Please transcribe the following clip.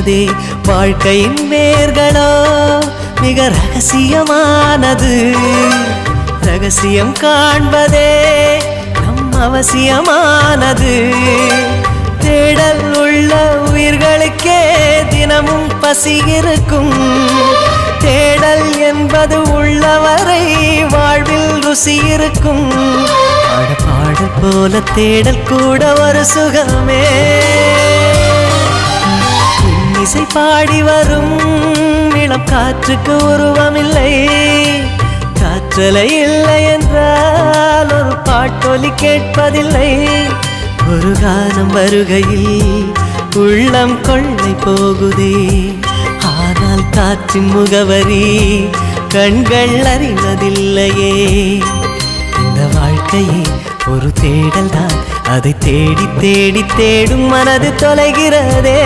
தொலைகிறதே. வாழ்க்கையின் வேர்களோ மிக ரகசியமானது. ரகசியம் காண்பதே நம் அவசியமானது. தேடல் உள்ள உயிர்களுக்கே தினமும் பசி இருக்கும். தேடல் என்பது உள்ளவரை வாழ்வில் ருசி இருக்கும். பாடல் போல தேடல் கூட ஒரு சுகமே. இசை பாடி வரும் இளம் காற்றுக்கு உருவமில்லை. காற்றலை இல்லை என்றால் ஒரு பாட்டொலி கேட்பதில்லை. ஒரு காலம் வருகையில் உள்ளம் கொள்ளை போகுதே. ஆனால் காற்றின் முகவரி கண்கள் அறிவதில்லையே. இந்த வாழ்க்கையே ஒரு தேடல் தான். அதை தேடி தேடி தேடும் மனது தொலைகிறதே.